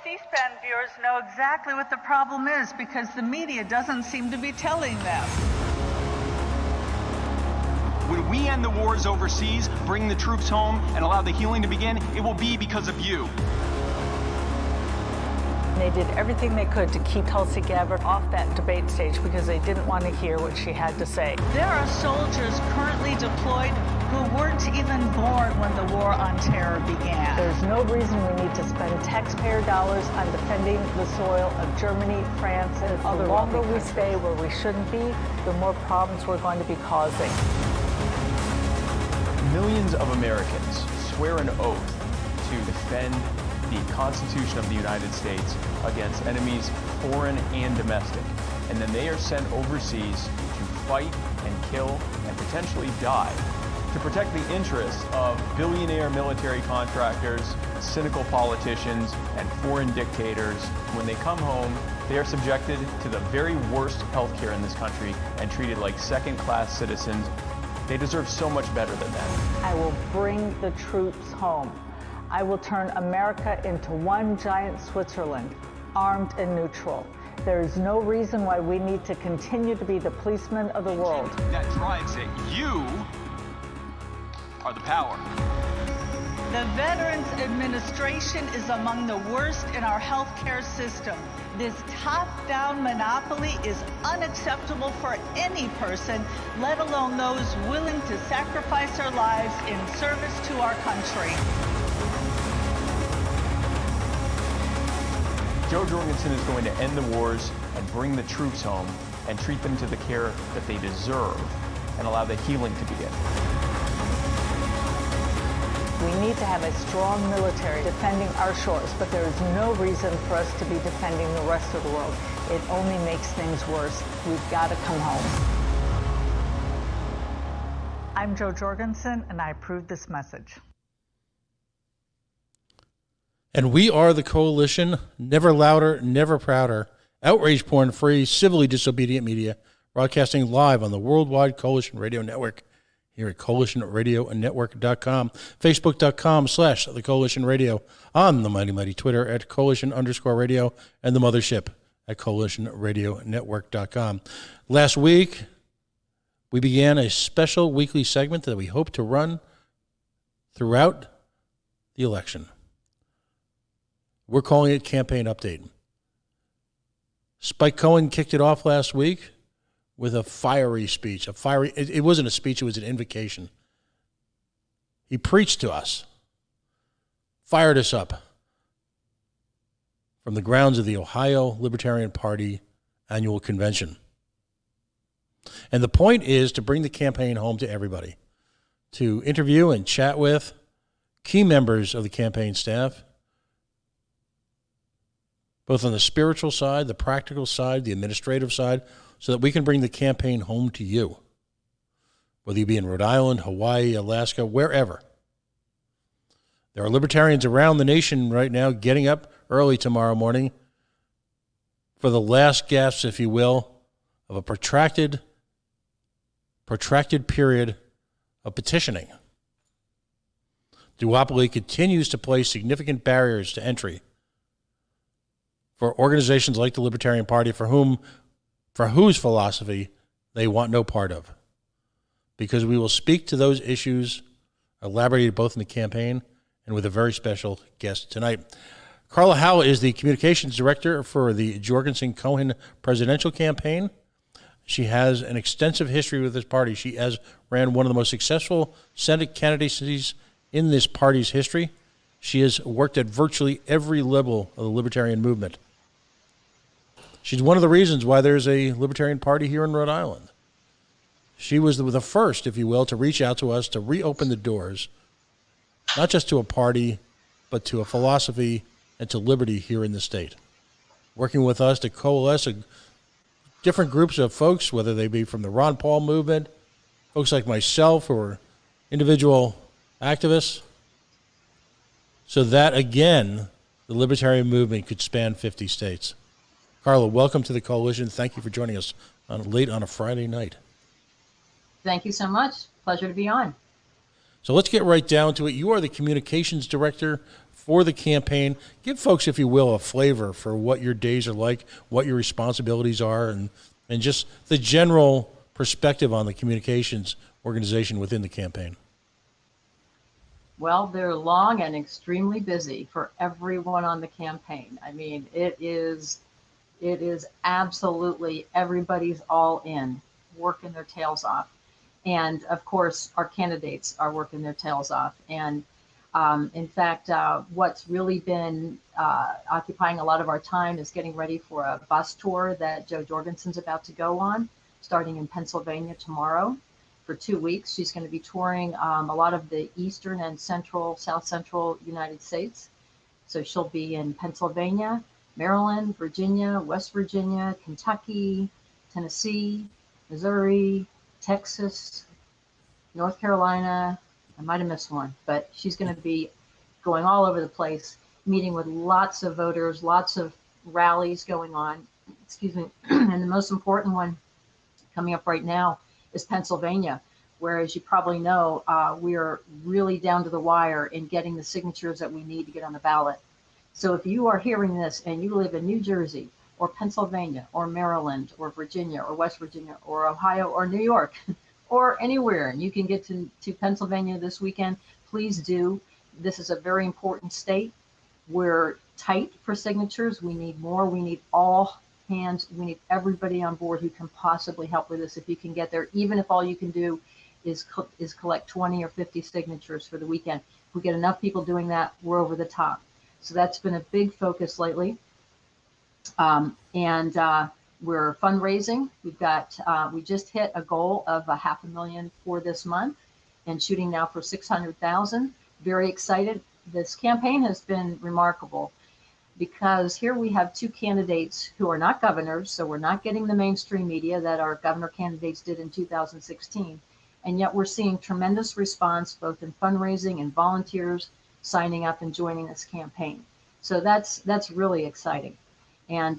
C-SPAN viewers know exactly what the problem is because the media doesn't seem to be telling them. When we end the wars overseas, bring the troops home, and allow the healing to begin, it will be because of you. They did everything they could to keep Tulsi Gabbard off that debate stage because they didn't want to hear what she had to say. There are soldiers currently deployed who weren't even born when the war on terror began. There's no reason we need to spend taxpayer dollars on defending the soil of Germany, France, and other. The longer we stay where we shouldn't be, the more problems we're going to be causing. Millions of Americans swear an oath to defend the Constitution of the United States against enemies, foreign and domestic. And then they are sent overseas to fight and kill and potentially die to protect the interests of billionaire military contractors, cynical politicians, and foreign dictators. When they come home, they are subjected to the very worst healthcare in this country and treated like second-class citizens. They deserve so much better than that. I will bring the troops home. I will turn America into one giant Switzerland, armed and neutral. There is no reason why we need to continue to be the policemen of the world. That drives it. You are the power. The Veterans Administration is among the worst in our healthcare system. This top-down monopoly is unacceptable for any person, let alone those willing to sacrifice their lives in service to our country. Jo Jorgensen is going to end the wars and bring the troops home and treat them to the care that they deserve and allow the healing to begin. We need to have a strong military defending our shores, but there is no reason for us to be defending the rest of the world. It only makes things worse. We've got to come home. I'm Jo Jorgensen, and I approve this message. And we are the coalition, never louder, never prouder, outrage porn-free, civilly disobedient media, broadcasting live on the Worldwide Coalition Radio Network here at coalitionradionetwork.com, facebook.com/The Coalition Radio, on the mighty Twitter at coalition_radio, and the mothership at coalitionradionetwork.com. Last week, we began a special weekly segment that we hope to run throughout the election. We're calling it Campaign Update. Spike Cohen kicked it off last week with a fiery speech. It wasn't a speech, it was an invocation. He preached to us, fired us up from the grounds of the Ohio Libertarian Party annual convention. And the point is to bring the campaign home to everybody, to interview and chat with key members of the campaign staff, both on the spiritual side, the practical side, the administrative side, so that we can bring the campaign home to you, whether you be in Rhode Island, Hawaii, Alaska, wherever. There are libertarians around the nation right now getting up early tomorrow morning for the last gasps, if you will, of a protracted period of petitioning. Duopoly continues to place significant barriers to entry for organizations like the Libertarian Party for whose philosophy they want no part of. Because we will speak to those issues elaborated both in the campaign and with a very special guest tonight. Carla Howell is the communications director for the Jorgensen Cohen Presidential Campaign. She has an extensive history with this party. She has ran one of the most successful Senate candidacies in this party's history. She has worked at virtually every level of the libertarian movement. She's one of the reasons why there's a Libertarian Party here in Rhode Island. She was the first, if you will, to reach out to us to reopen the doors, not just to a party, but to a philosophy and to liberty here in the state. Working with us to coalesce different groups of folks, whether they be from the Ron Paul movement, folks like myself who are individual activists, so that, again, the libertarian movement could span 50 states. Carla, welcome to the coalition. Thank you for joining us late on a Friday night. Thank you so much. Pleasure to be on. So let's get right down to it. You are the communications director for the campaign. Give folks, if you will, a flavor for what your days are like, what your responsibilities are, and just the general perspective on the communications organization within the campaign. Well, they're long and extremely busy for everyone on the campaign. I mean, it is absolutely everybody's all in, working their tails off. And of course, our candidates are working their tails off. And in fact, what's really been occupying a lot of our time is getting ready for a bus tour that Jo Jorgensen's about to go on, starting in Pennsylvania tomorrow for 2 weeks. She's going to be touring a lot of the eastern and south central United States. So she'll be in Pennsylvania, Maryland, Virginia, West Virginia, Kentucky, Tennessee, Missouri, Texas, North Carolina. I might have missed one, but she's going to be going all over the place, meeting with lots of voters, lots of rallies going on. Excuse me. And the most important one coming up right now is Pennsylvania, where, as you probably know, we are really down to the wire in getting the signatures that we need to get on the ballot. So if you are hearing this and you live in New Jersey or Pennsylvania or Maryland or Virginia or West Virginia or Ohio or New York or anywhere, and you can get to Pennsylvania this weekend, please do. This is a very important state. We're tight for signatures. We need more. We need all hands. We need everybody on board who can possibly help with this. If you can get there, even if all you can do is collect 20 or 50 signatures for the weekend. If we get enough people doing that, we're over the top. So that's been a big focus lately. We're fundraising. We just hit a goal of $500,000 for this month and shooting now for 600,000. Very excited. This campaign has been remarkable because here we have two candidates who are not governors, so we're not getting the mainstream media that our governor candidates did in 2016. And yet we're seeing tremendous response both in fundraising and volunteers signing up and joining this campaign. So that's really exciting. And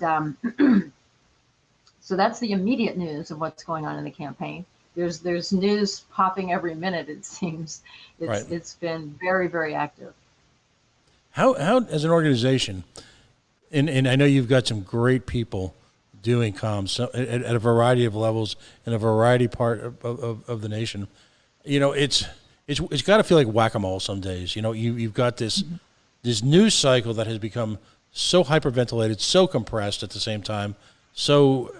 so that's the immediate news of what's going on in the campaign. There's news popping every minute, it seems. It's been very, very active. How as an organization, and I know you've got some great people doing comms at a variety of levels in a variety part of the nation. You know, it's got to feel like whack-a-mole some days. You know, you've got this news cycle that has become so hyperventilated, so compressed at the same time, so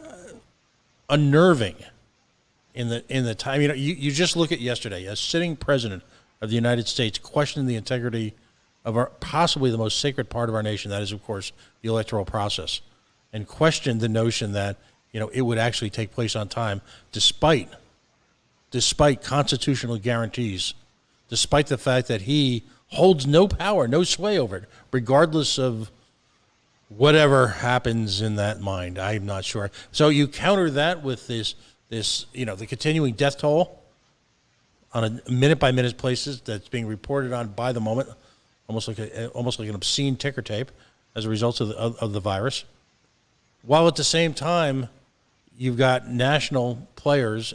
unnerving in the time. You know, you just look at yesterday, a sitting president of the United States questioning the integrity of our possibly the most sacred part of our nation, that is, of course, the electoral process, and questioned the notion that, you know, it would actually take place on time, despite constitutional guarantees, despite the fact that he holds no power, no sway over it, regardless of whatever happens in that mind. I'm not sure. So you counter that with this, you know, the continuing death toll on a minute-by-minute basis that's being reported on by the moment, almost like an obscene ticker tape as a result of the virus. While at the same time, you've got international players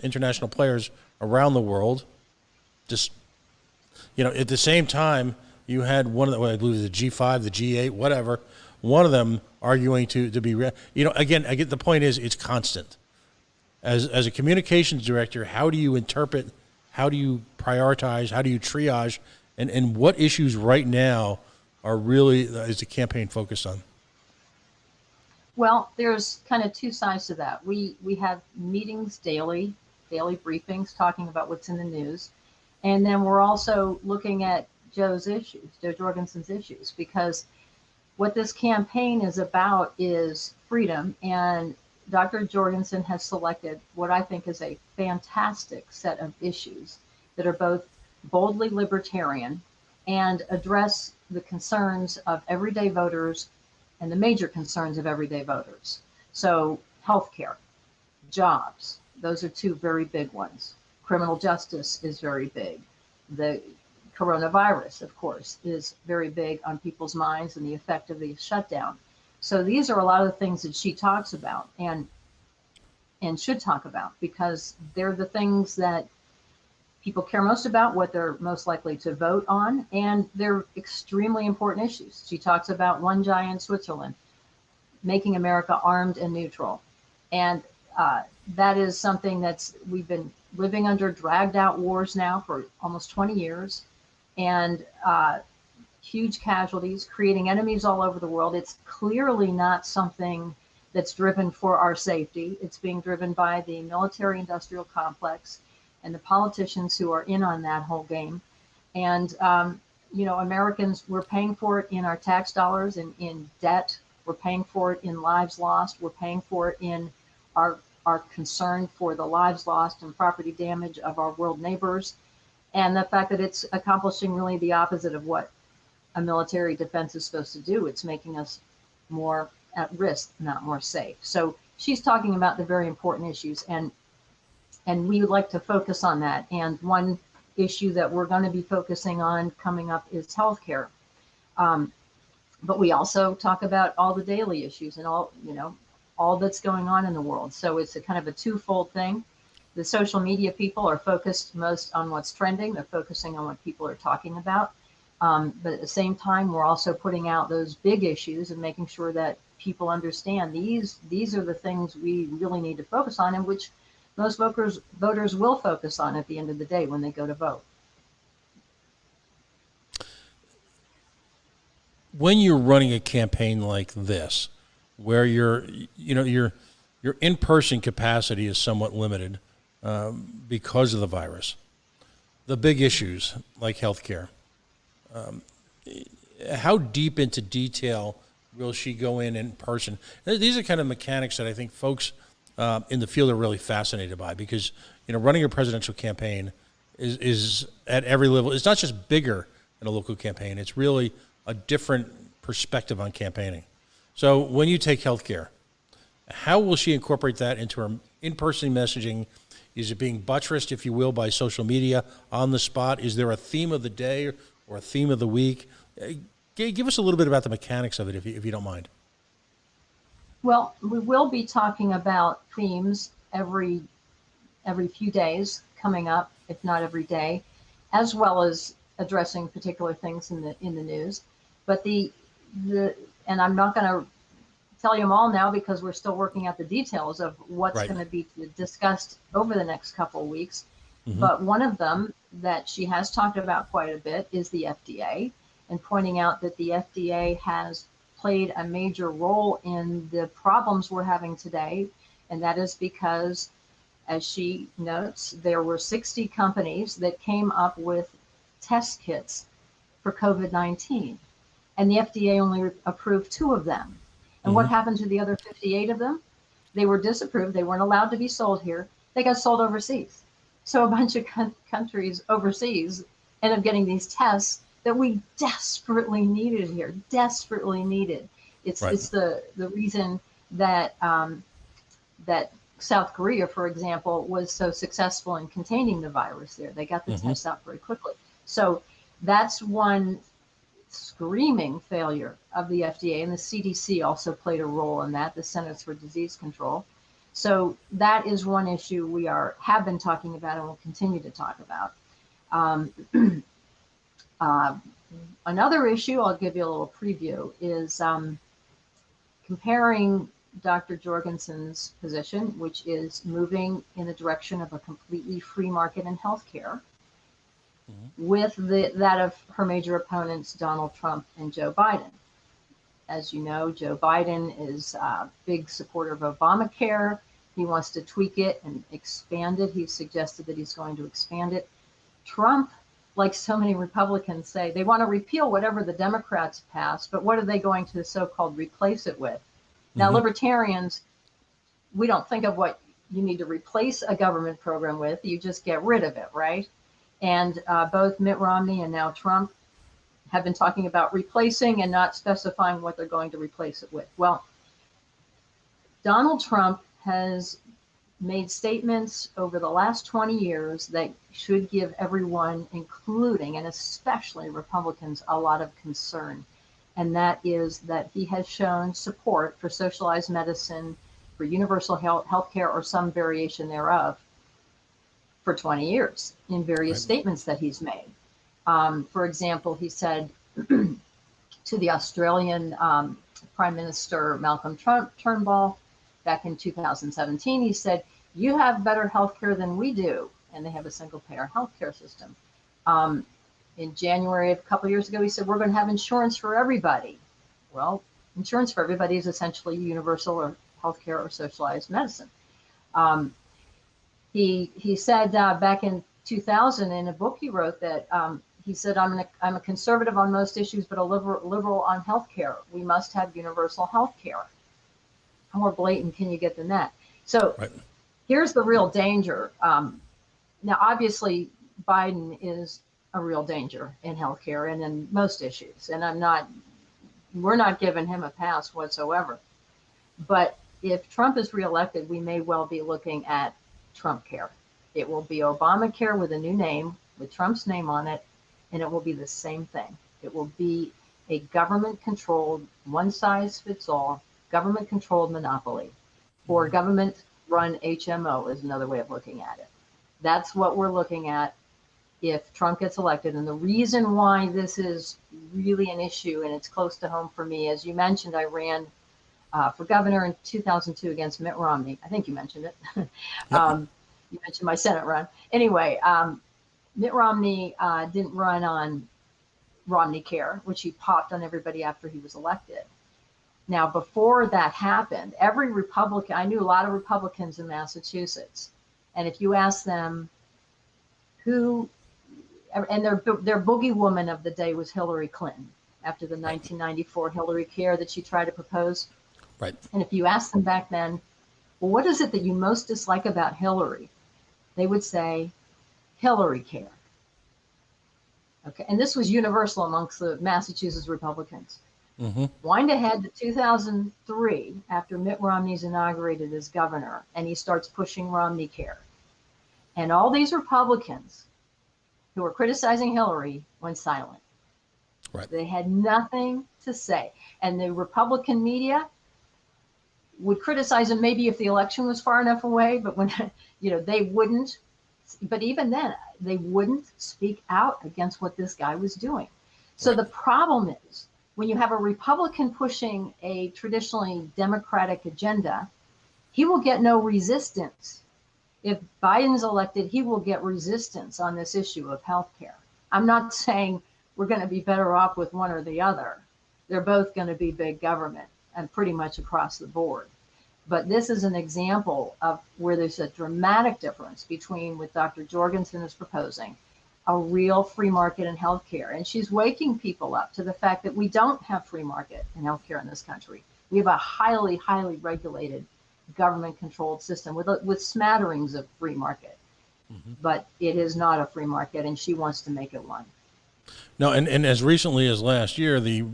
around the world. Just, you know, at the same time, you had one of I believe the G5, the G8, whatever. One of them arguing to be, you know, again, I get the point is it's constant. As a communications director, how do you interpret, how do you prioritize, how do you triage, and what issues right now are really is the campaign focused on? Well, there's kind of two sides to that. We have meetings daily briefings talking about what's in the news. And then we're also looking at Jo's issues, Jo Jorgensen's issues, because what this campaign is about is freedom. And Dr. Jorgensen has selected what I think is a fantastic set of issues that are both boldly libertarian and address the concerns of everyday voters and the major concerns of everyday voters. So healthcare, jobs, those are two very big ones. Criminal justice is very big. The coronavirus, of course, is very big on people's minds and the effect of the shutdown. So these are a lot of the things that she talks about and should talk about, because they're the things that people care most about, what they're most likely to vote on, and they're extremely important issues. She talks about one giant Switzerland, making America armed and neutral. And that is something we've been living under dragged out wars now for almost 20 years, and huge casualties, creating enemies all over the world. It's clearly not something that's driven for our safety. It's being driven by the military industrial complex and the politicians who are in on that whole game. And, Americans, we're paying for it in our tax dollars and in debt. We're paying for it in lives lost. We're paying for it in our concern for the lives lost and property damage of our world neighbors. And the fact that it's accomplishing really the opposite of what a military defense is supposed to do. It's making us more at risk, not more safe. So she's talking about the very important issues, and we would like to focus on that. And one issue that we're going to be focusing on coming up is healthcare. But we also talk about all the daily issues and all that's going on in the world. So it's a kind of a twofold thing. The social media people are focused most on what's trending. They're focusing on what people are talking about. But at the same time, we're also putting out those big issues and making sure that people understand these are the things we really need to focus on, and which most voters will focus on at the end of the day when they go to vote. When you're running a campaign like this, where your in-person capacity is somewhat limited because of the virus, the big issues like healthcare, how deep into detail will she go in person? These are kind of mechanics that I think folks in the field are really fascinated by, because running a presidential campaign is at every level. It's not just bigger than a local campaign. It's really a different perspective on campaigning. So when you take healthcare, how will she incorporate that into her in-person messaging? Is it being buttressed, if you will, by social media on the spot? Is there a theme of the day or a theme of the week? Give us a little bit about the mechanics of it, if you don't mind. Well, we will be talking about themes every few days coming up, if not every day, as well as addressing particular things in the news. But and I'm not going to tell you them all now because we're still working out the details of what's right. going to be discussed over the next couple of weeks. Mm-hmm. But one of them that she has talked about quite a bit is the FDA, and pointing out that the FDA has played a major role in the problems we're having today. And that is because, as she notes, there were 60 companies that came up with test kits for COVID-19. And the FDA only approved 2 of them. And what happened to the other 58 of them? They were disapproved. They weren't allowed to be sold here. They got sold overseas. So a bunch of countries overseas end up getting these tests that we desperately needed here, desperately needed. It's the reason that that South Korea, for example, was so successful in containing the virus there. They got the tests out very quickly. So that's one screaming failure of the FDA, and the CDC also played a role in that, the Centers for Disease Control. So that is one issue we have been talking about and will continue to talk about. Another issue, I'll give you a little preview, is comparing Dr. Jorgensen's position, which is moving in the direction of a completely free market in healthcare, with that of her major opponents, Donald Trump and Joe Biden. As you know, Joe Biden is a big supporter of Obamacare. He wants to tweak it and expand it. He's suggested that he's going to expand it. Trump, like so many Republicans say, they want to repeal whatever the Democrats passed, but what are they going to so-called replace it with? Now, libertarians, we don't think of what you need to replace a government program with. You just get rid of it, right? And both Mitt Romney and now Trump have been talking about replacing and not specifying what they're going to replace it with. Well, Donald Trump has made statements over the last 20 years that should give everyone, including and especially Republicans, a lot of concern. And that is that he has shown support for socialized medicine, for universal health care, or some variation thereof. for 20 years in various statements that he's made. For example, he said to the Australian Prime Minister Malcolm Turnbull back in 2017, he said, "You have better healthcare than we do," and they have a single-payer healthcare system. In January, a couple of years ago, he said, "We're going to have insurance for everybody." Well, insurance for everybody is essentially universal or healthcare or socialized medicine. He said back in 2000 in a book he wrote that he said, I'm a conservative on most issues, but a liberal on healthcare. We must have universal healthcare. How more blatant can you get than that? So here's the real danger. Now, obviously, Biden is a real danger in healthcare and in most issues, and we're not giving him a pass whatsoever. But if Trump is reelected, we may well be looking at Trump care. It will be Obamacare with a new name, with Trump's name on it, and it will be the same thing. It will be a government-controlled, one-size-fits-all, government-controlled monopoly, or government-run HMO is another way of looking at it. That's what we're looking at if Trump gets elected. And the reason why this is really an issue, and it's close to home for me, as you mentioned, I ran for governor in 2002 against Mitt Romney. I think you mentioned it. You mentioned my Senate run. Anyway, Mitt Romney didn't run on Romney Care, which he popped on everybody after he was elected. Now, before that happened, every Republican, I knew a lot of Republicans in Massachusetts, and if you ask them who, and their boogie woman of the day was Hillary Clinton after the 1994 Hillary Care that she tried to propose. Right. And if you ask them back then, well, what is it that you most dislike about Hillary? They would say Hillary Care. Okay, and this was universal amongst the Massachusetts Republicans. Wind ahead to 2003, after Mitt Romney's inaugurated as governor, and he starts pushing Romney Care. And all these Republicans who were criticizing Hillary went silent. Right. They They had nothing to say. And the Republican media would criticize him maybe if the election was far enough away, but when, they wouldn't. But even then, they wouldn't speak out against what this guy was doing. So the problem is, when you have a Republican pushing a traditionally Democratic agenda, he will get no resistance. If Biden's elected, he will get resistance on this issue of healthcare. I'm not saying we're going to be better off with one or the other. They're both going to be big government and pretty much across the board. But this is an example of where there's a dramatic difference between what Dr. Jorgensen is proposing, a real free market in healthcare. And she's waking people up to the fact that we don't have free market in healthcare in this country. We have a highly, highly regulated government-controlled system with smatterings of free market. But it is not a free market, and she wants to make it one. No, and as recently as last year, the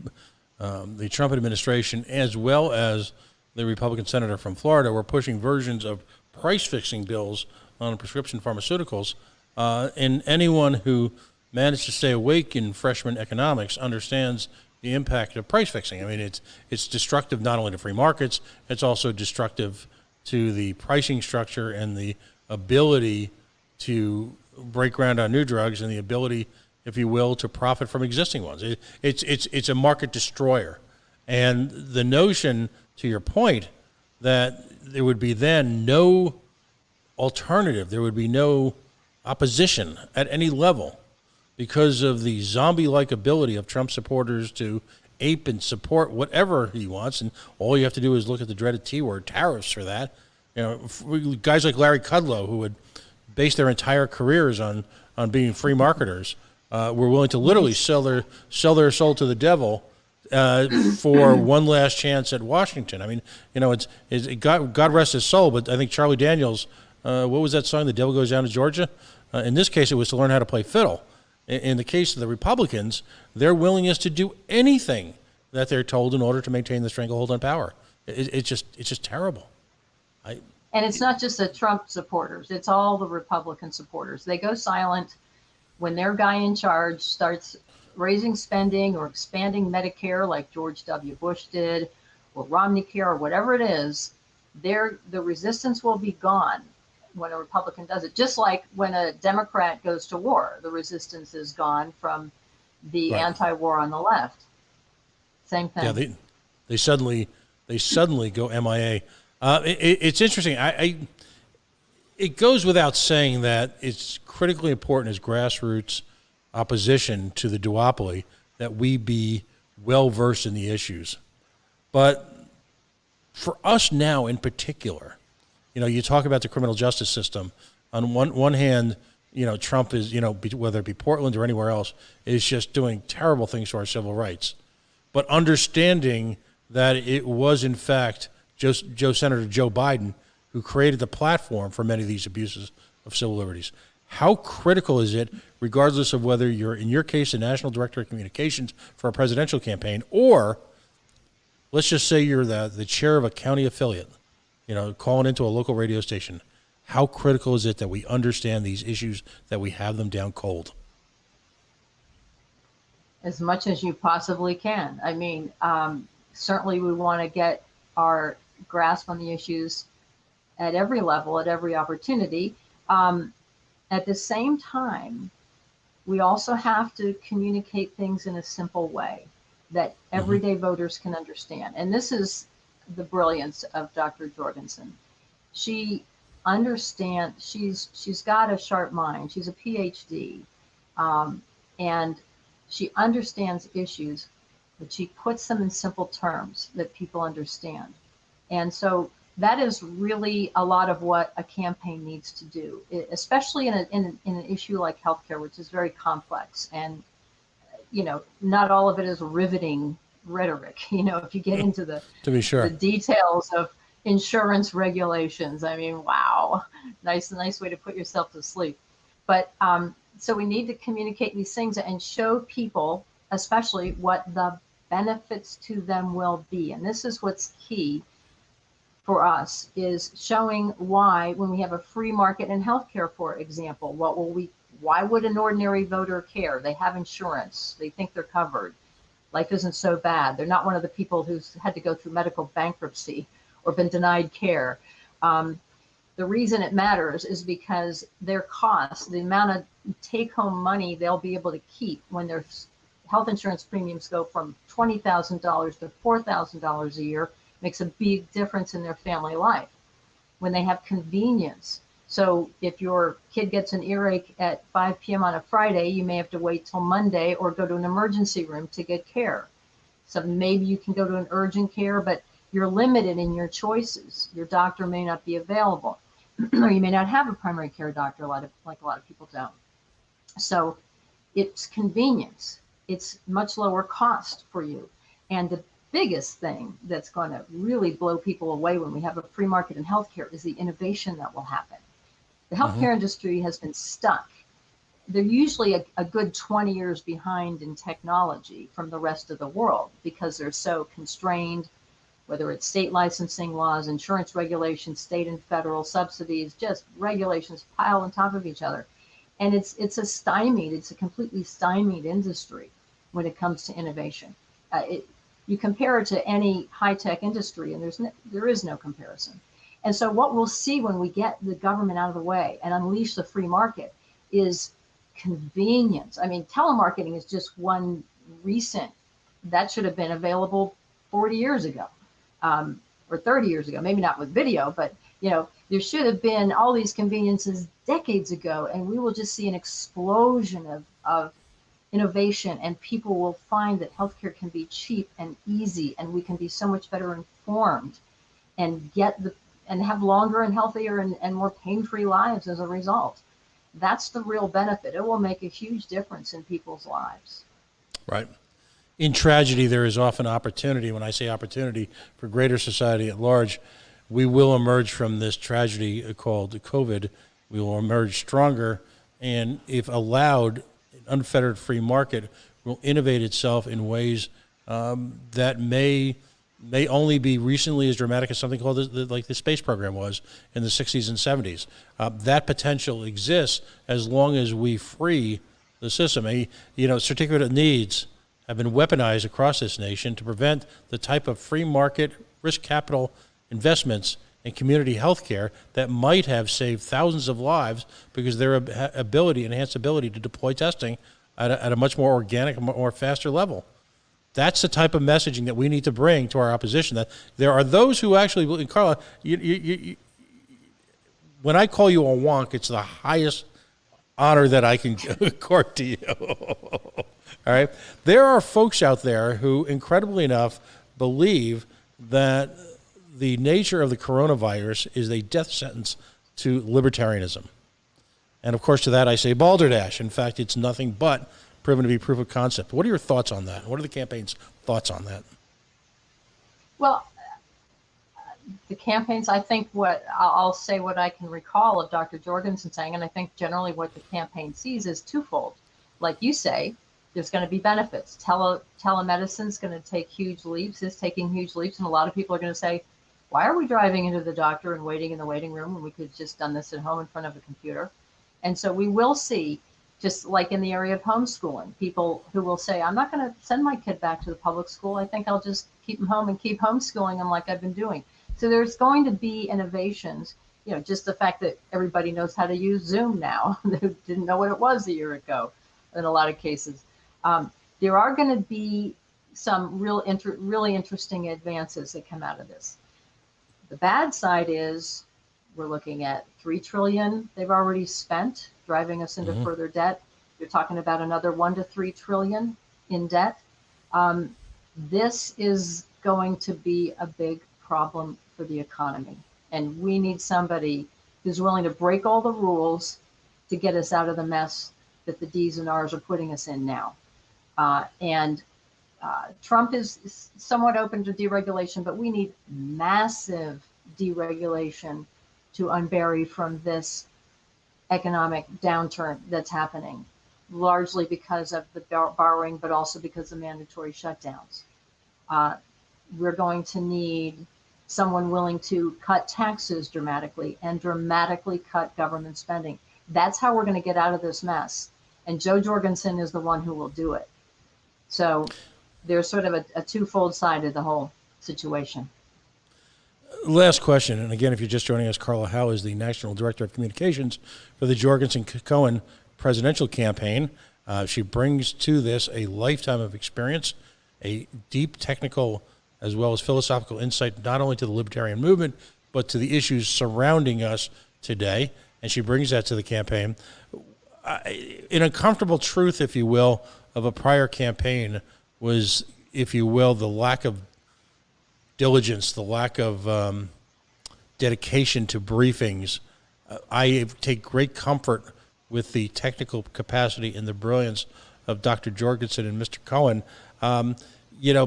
Trump administration, as well as the Republican senator from Florida, were pushing versions of price-fixing bills on prescription pharmaceuticals. And anyone who managed to stay awake in freshman economics understands the impact of price fixing. I mean, it's destructive not only to free markets, it's also destructive to the pricing structure and the ability to break ground on new drugs and the ability, if you will, to profit from existing ones. It's a market destroyer. And the notion, to your point, that there would be then no alternative, there would be no opposition at any level because of the zombie-like ability of Trump supporters to ape and support whatever he wants, and all you have to do is look at the dreaded T word, tariffs, for that. Guys like Larry Kudlow, who would base their entire careers on being free marketers, were willing to literally sell their soul to the devil for one last chance at Washington. I mean, it's God rest his soul, but I think Charlie Daniels, what was that song, The Devil Goes Down to Georgia? In this case, it was to learn how to play fiddle. In the case of the Republicans, their willingness to do anything that they're told in order to maintain the stranglehold on power. It's just terrible. And it's not just the Trump supporters. It's all the Republican supporters. They go silent when their guy in charge starts raising spending or expanding Medicare like George W. Bush did, or Romney Care, or whatever it is. The resistance will be gone. when a Republican does it. Just like when a Democrat goes to war, the resistance is gone from the anti-war on the left. Same thing. Yeah, they suddenly go MIA. It's interesting. It goes without saying that it's critically important as grassroots opposition to the duopoly that we be well versed in the issues. But for us now in particular, you talk about the criminal justice system. On one hand, Trump is, whether it be Portland or anywhere else, is just doing terrible things to our civil rights. But understanding that it was, in fact, Senator Joe Biden who created the platform for many of these abuses of civil liberties. How critical is it, regardless of whether you're, in your case, the National Director of Communications for a presidential campaign, or let's just say you're the chair of a county affiliate, calling into a local radio station. How critical is it that we understand these issues, that we have them down cold? As much as you possibly can. I mean, certainly we want to get our grasp on the issues at every level, at every opportunity. At the same time, we also have to communicate things in a simple way that everyday voters can understand. And this is the brilliance of Dr. Jorgensen. She understands, she's got a sharp mind. She's a PhD, and she understands issues, but she puts them in simple terms that people understand. And so that is really a lot of what a campaign needs to do, especially in an issue like healthcare, which is very complex. And, not all of it is riveting rhetoric. If you get into the details of insurance regulations, I mean, wow, nice way to put yourself to sleep. But so we need to communicate these things and show people, especially, what the benefits to them will be. And this is what's key for us, is showing why, when we have a free market in healthcare, for example, why would an ordinary voter care? They have insurance. They think they're covered. Life isn't so bad. They're not one of the people who's had to go through medical bankruptcy or been denied care. The reason it matters is because their costs, the amount of take-home money they'll be able to keep when their health insurance premiums go from $20,000 to $4,000 a year, makes a big difference in their family life. When they have convenience. So if your kid gets an earache at 5 p.m. on a Friday, you may have to wait till Monday or go to an emergency room to get care. So maybe you can go to an urgent care, but you're limited in your choices. Your doctor may not be available, or you may not have a primary care doctor, like a lot of people don't. So it's convenience. It's much lower cost for you. And the biggest thing that's going to really blow people away when we have a free market in healthcare is the innovation that will happen. The healthcare industry has been stuck. They're usually a good 20 years behind in technology from the rest of the world because they're so constrained, whether it's state licensing laws, insurance regulations, state and federal subsidies, just regulations pile on top of each other. And it's a completely stymied industry when it comes to innovation. You compare it to any high-tech industry, and there is no comparison. And so what we'll see when we get the government out of the way and unleash the free market is convenience. I mean, telemarketing is just one recent, that should have been available 40 years ago, or 30 years ago, maybe not with video, but there should have been all these conveniences decades ago, and we will just see an explosion of innovation, and people will find that healthcare can be cheap and easy, and we can be so much better informed and have longer and healthier and more pain-free lives as a result. That's the real benefit. It will make a huge difference in people's lives. Right. In tragedy, there is often opportunity. When I say opportunity for greater society at large, we will emerge from this tragedy called COVID. We will emerge stronger, and if allowed, an unfettered free market will innovate itself in ways that may only be recently as dramatic as something called like the space program was in the 60s and 70s. That potential exists as long as we free the system. Certificate of needs have been weaponized across this nation to prevent the type of free market risk capital investments and community health care that might have saved thousands of lives because of their enhanced ability to deploy testing at a much more organic, more faster level. That's the type of messaging that we need to bring to our opposition. That there are those who actually, Carla, when I call you a wonk, it's the highest honor that I can accord to you. All right? There are folks out there who, incredibly enough, believe that the nature of the coronavirus is a death sentence to libertarianism. And of course, to that I say balderdash. In fact, it's nothing but proven to be proof of concept. What are your thoughts on that? What are the campaign's thoughts on that? Well, the campaigns, I think I'll say what I can recall of Dr. Jorgensen saying, and I think generally what the campaign sees is twofold. Like you say, there's going to be benefits. Telemedicine is going to take huge leaps, is taking huge leaps, and a lot of people are going to say, why are we driving into the doctor and waiting in the waiting room when we could have just done this at home in front of a computer? And so we will see, just like in the area of homeschooling, people who will say, I'm not going to send my kid back to the public school. I think I'll just keep him home and keep homeschooling him like I've been doing. So there's going to be innovations, just the fact that everybody knows how to use Zoom now, who didn't know what it was a year ago in a lot of cases. There are going to be some really interesting advances that come out of this. The bad side is we're looking at $3 trillion they've already spent, driving us into further debt. You're talking about another $1 to $3 trillion in debt. This is going to be a big problem for the economy. And we need somebody who's willing to break all the rules to get us out of the mess that the D's and R's are putting us in now. Trump is somewhat open to deregulation, but we need massive deregulation to unbury from this economic downturn that's happening, largely because of the borrowing, but also because of mandatory shutdowns. We're going to need someone willing to cut taxes dramatically and dramatically cut government spending. That's how we're going to get out of this mess. And Jo Jorgensen is the one who will do it. So there's sort of a twofold side to the whole situation. Last question, and again, if you're just joining us, Carla Howell is the National Director of Communications for the Jorgensen Cohen Presidential Campaign. She brings to this a lifetime of experience, a deep technical as well as philosophical insight, not only to the libertarian movement, but to the issues surrounding us today, and she brings that to the campaign. An uncomfortable truth, if you will, of a prior campaign was, if you will, the lack of diligence, the lack of dedication to briefings. I take great comfort with the technical capacity and the brilliance of Dr. Jorgensen and Mr. Cohen,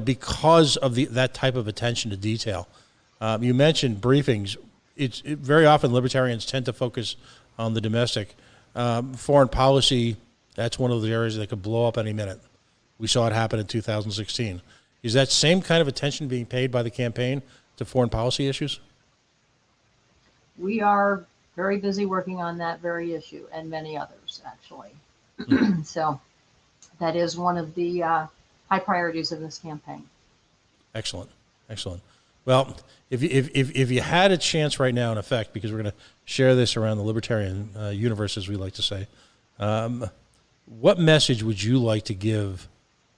because of that type of attention to detail. You mentioned briefings. Very often libertarians tend to focus on the domestic. Foreign policy, that's one of the areas that could blow up any minute. We saw it happen in 2016. Is that same kind of attention being paid by the campaign to foreign policy issues? We are very busy working on that very issue and many others, actually. So that is one of the high priorities of this campaign. Excellent. Well, if you had a chance right now, in effect, because we're going to share this around the libertarian universe, as we like to say, what message would you like to give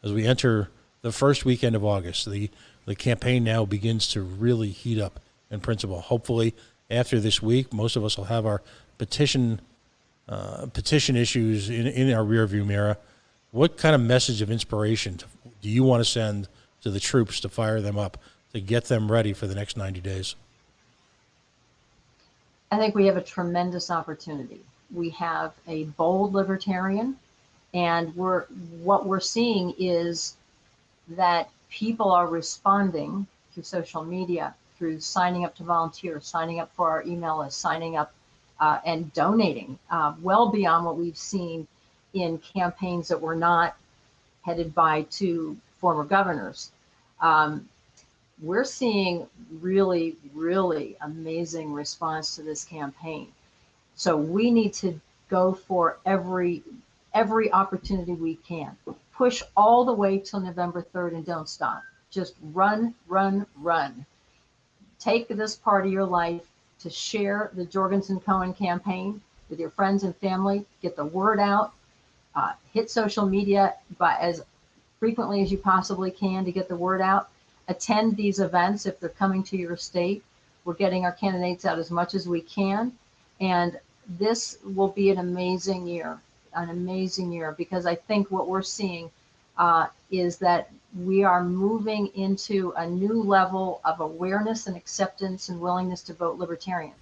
as we enter the first weekend of August? The campaign now begins to really heat up in principle. Hopefully, after this week, most of us will have our petition issues in our rearview mirror. What kind of message of inspiration do you want to send to the troops to fire them up, to get them ready for the next 90 days? I think we have a tremendous opportunity. We have a bold libertarian, and what we're seeing is that people are responding through social media, through signing up to volunteer, signing up for our email list, signing up and donating well beyond what we've seen in campaigns that were not headed by two former governors. We're seeing really, really amazing response to this campaign. So we need to go for every opportunity we can. Push all the way till November 3rd and don't stop. Just run. Take this part of your life to share the Jorgensen Cohen campaign with your friends and family. Get the word out. Hit social media as frequently as you possibly can to get the word out. Attend these events if they're coming to your state. We're getting our candidates out as much as we can. And this will be an amazing year, because I think what we're seeing is that we are moving into a new level of awareness and acceptance and willingness to vote Libertarian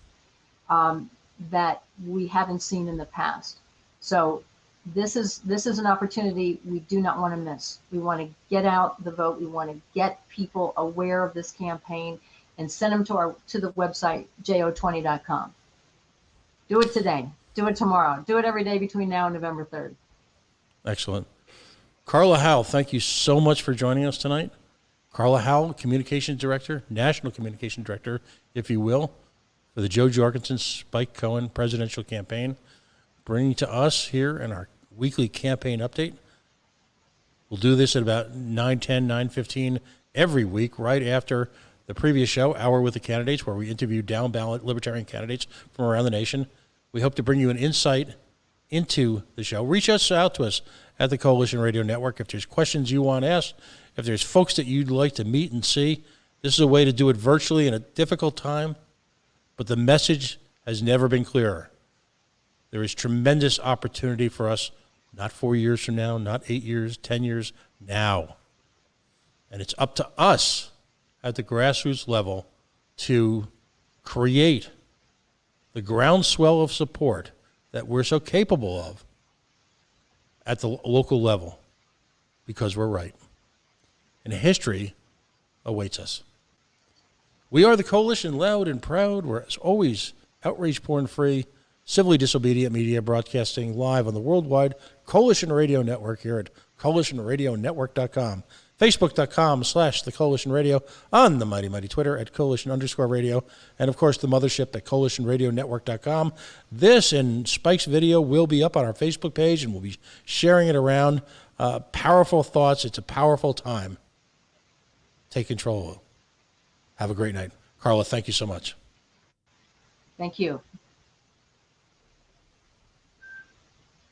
that we haven't seen in the past. So this is an opportunity we do not want to miss. We want to get out the vote. We want to get people aware of this campaign and send them to the website Jo20.com. Do it today. Do it tomorrow. Do it every day between now and November 3rd. Excellent. Carla Howell, thank you so much for joining us tonight. Carla Howell, Communications Director, National Communications Director, if you will, for the Jo Jorgensen Spike Cohen Presidential Campaign, bringing to us here in our weekly campaign update. We'll do this at about 9:10, 9:15 every week, right after the previous show, Hour with the Candidates, where we interview down-ballot Libertarian candidates from around the nation. We hope to bring you an insight into the show. Reach out to us at the Coalition Radio Network if there's questions you want asked, if there's folks that you'd like to meet and see. This is a way to do it virtually in a difficult time, but the message has never been clearer. There is tremendous opportunity for us, not 4 years from now, not 8 years, 10 years, now. And it's up to us at the grassroots level to create the groundswell of support that we're so capable of at the local level, because we're right. And history awaits us. We are the Coalition, loud and proud. We're, as always, outrage porn-free, civilly disobedient media, broadcasting live on the worldwide Coalition Radio Network here at coalitionradionetwork.com. Facebook.com/The Coalition Radio, on the mighty, mighty Twitter at Coalition_radio, and of course the mothership at CoalitionRadioNetwork.com. This and Spike's video will be up on our Facebook page, and we'll be sharing it around. Powerful thoughts. It's a powerful time. Take control. Have a great night. Carla, thank you so much. Thank you.